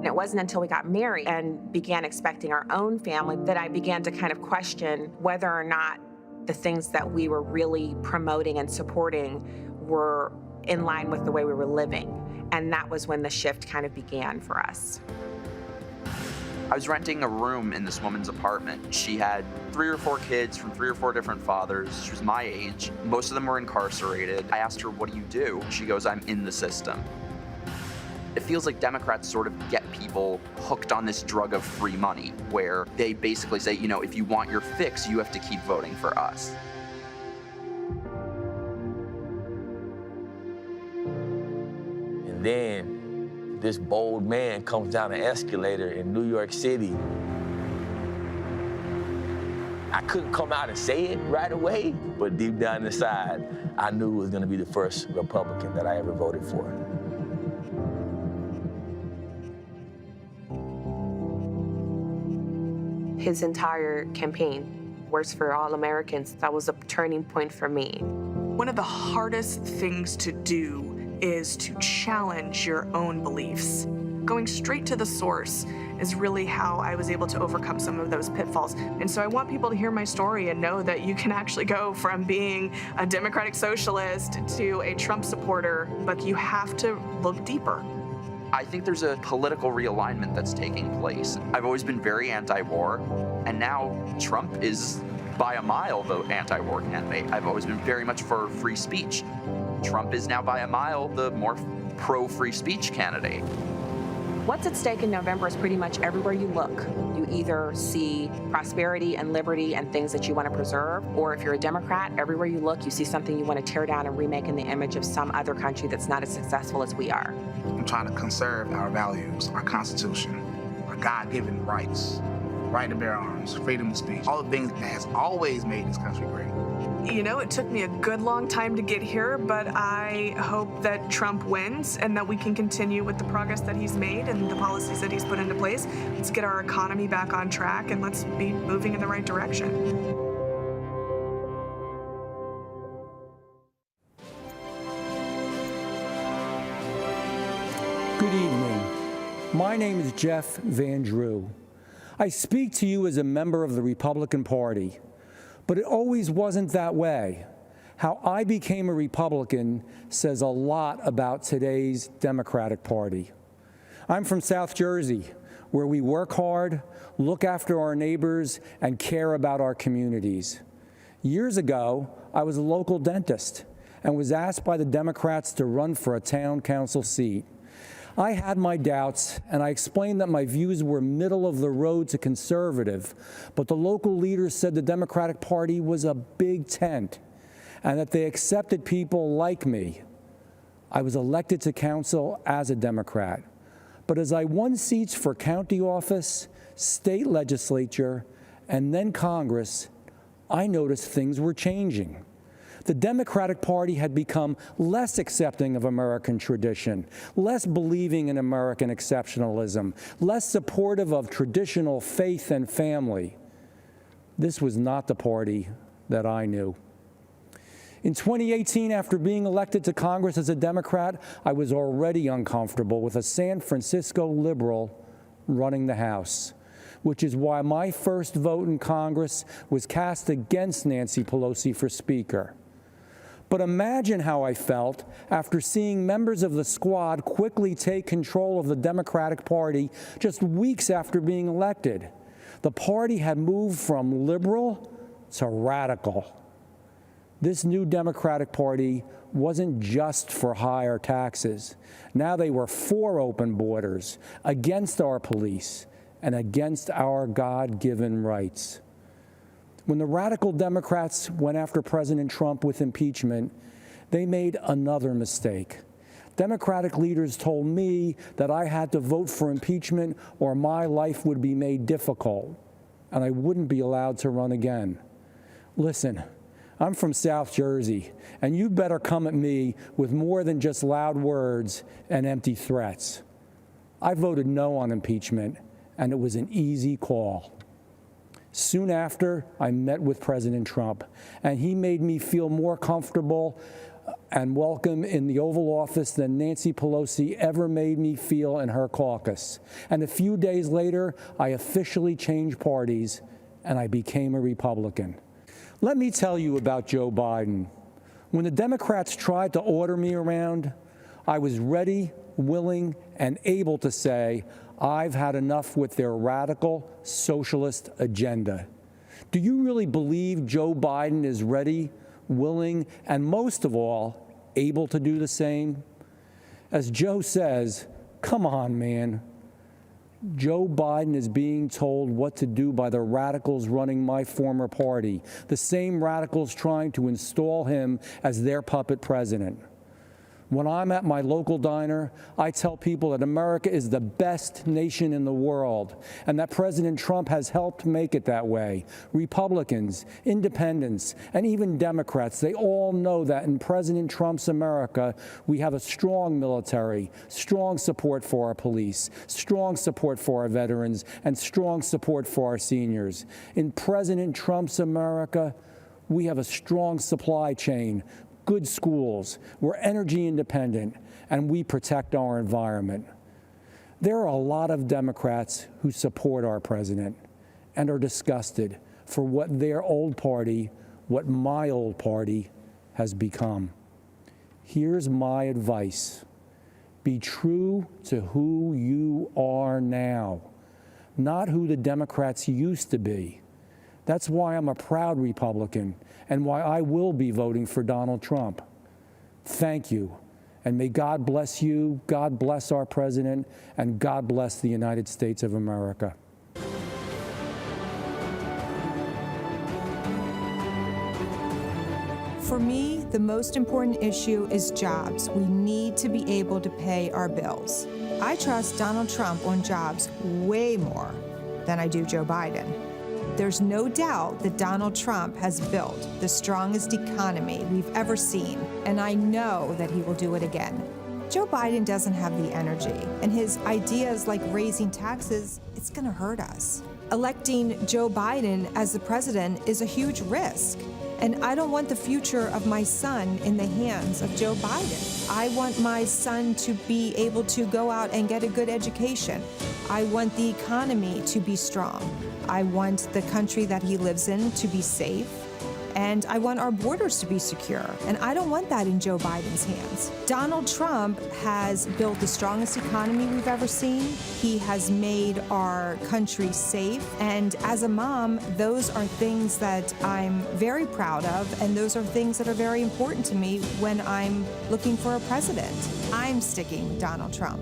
And it wasn't until we got married and began expecting our own family that I began to kind of question whether or not the things that we were really promoting and supporting were in line with the way we were living. And that was when the shift kind of began for us. I was renting a room in this woman's apartment. She had 3 or 4 kids from 3 or 4 different fathers. She was my age. Most of them were incarcerated. I asked her, "What do you do?" She goes, "I'm in the system." It feels like Democrats sort of get people hooked on this drug of free money, where they basically say, you know, if you want your fix, you have to keep voting for us. And then this bold man comes down an escalator in New York City. I couldn't come out and say it right away, but deep down inside, I knew it was gonna be the first Republican that I ever voted for. His entire campaign, Worse for All Americans, that was a turning point for me. One of the hardest things to do is to challenge your own beliefs. Going straight to the source is really how I was able to overcome some of those pitfalls. And so I want people to hear my story and know that you can actually go from being a Democratic socialist to a Trump supporter, but you have to look deeper. I think there's a political realignment that's taking place. I've always been very anti-war, and now Trump is by a mile the anti-war candidate. I've always been very much for free speech. Trump is now by a mile the more pro-free speech candidate. What's at stake in November is pretty much everywhere you look. You either see prosperity and liberty and things that you want to preserve, or if you're a Democrat, everywhere you look, you see something you want to tear down and remake in the image of some other country that's not as successful as we are. I'm trying to conserve our values, our Constitution, our God-given rights, right to bear arms, freedom of speech, all the things that has always made this country great. You know, it took me a good long time to get here, but I hope that Trump wins and that we can continue with the progress that he's made and the policies that he's put into place. Let's get our economy back on track and let's be moving in the right direction. Good evening. My name is Jeff Van Drew. I speak to you as a member of the Republican Party. But it always wasn't that way. How I became a Republican says a lot about today's Democratic Party. I'm from South Jersey, where we work hard, look after our neighbors, and care about our communities. Years ago, I was a local dentist and was asked by the Democrats to run for a town council seat. I had my doubts, and I explained that my views were middle of the road to conservative, but the local leaders said the Democratic Party was a big tent and that they accepted people like me. I was elected to council as a Democrat, but as I won seats for county office, state legislature, and then Congress, I noticed things were changing. The Democratic Party had become less accepting of American tradition, less believing in American exceptionalism, less supportive of traditional faith and family. This was not the party that I knew. In 2018, after being elected to Congress as a Democrat, I was already uncomfortable with a San Francisco liberal running the House, which is why my first vote in Congress was cast against Nancy Pelosi for Speaker. But imagine how I felt after seeing members of the squad quickly take control of the Democratic Party just weeks after being elected. The party had moved from liberal to radical. This new Democratic Party wasn't just for higher taxes. Now they were for open borders, against our police, and against our God-given rights. When the radical Democrats went after President Trump with impeachment, they made another mistake. Democratic leaders told me that I had to vote for impeachment or my life would be made difficult, and I wouldn't be allowed to run again. Listen, I'm from South Jersey, and you'd better come at me with more than just loud words and empty threats. I voted no on impeachment, and it was an easy call. Soon after, I met with President Trump, and he made me feel more comfortable and welcome in the Oval Office than Nancy Pelosi ever made me feel in her caucus. And a few days later, I officially changed parties and I became a Republican. Let me tell you about Joe Biden. When the Democrats tried to order me around, I was ready, willing, and able to say, I've had enough with their radical socialist agenda. Do you really believe Joe Biden is ready, willing, and most of all, able to do the same? As Joe says, come on, man. Joe Biden is being told what to do by the radicals running my former party, the same radicals trying to install him as their puppet president. When I'm at my local diner, I tell people that America is the best nation in the world and that President Trump has helped make it that way. Republicans, independents, and even Democrats, they all know that in President Trump's America, we have a strong military, strong support for our police, strong support for our veterans, and strong support for our seniors. In President Trump's America, we have a strong supply chain, good schools, we're energy independent, and we protect our environment. There are a lot of Democrats who support our president and are disgusted for what their old party, what my old party, has become. Here's my advice. Be true to who you are now, not who the Democrats used to be. That's why I'm a proud Republican and why I will be voting for Donald Trump. Thank you. And may God bless you, God bless our president, and God bless the United States of America. For me, the most important issue is jobs. We need to be able to pay our bills. I trust Donald Trump on jobs way more than I do Joe Biden. There's no doubt that Donald Trump has built the strongest economy we've ever seen, and I know that he will do it again. Joe Biden doesn't have the energy, and his ideas like raising taxes, it's gonna hurt us. Electing Joe Biden as the president is a huge risk, and I don't want the future of my son in the hands of Joe Biden. I want my son to be able to go out and get a good education. I want the economy to be strong. I want the country that he lives in to be safe, and I want our borders to be secure, and I don't want that in Joe Biden's hands. Donald Trump has built the strongest economy we've ever seen. He has made our country safe, and as a mom, those are things that I'm very proud of, and those are things that are very important to me when I'm looking for a president. I'm sticking with Donald Trump.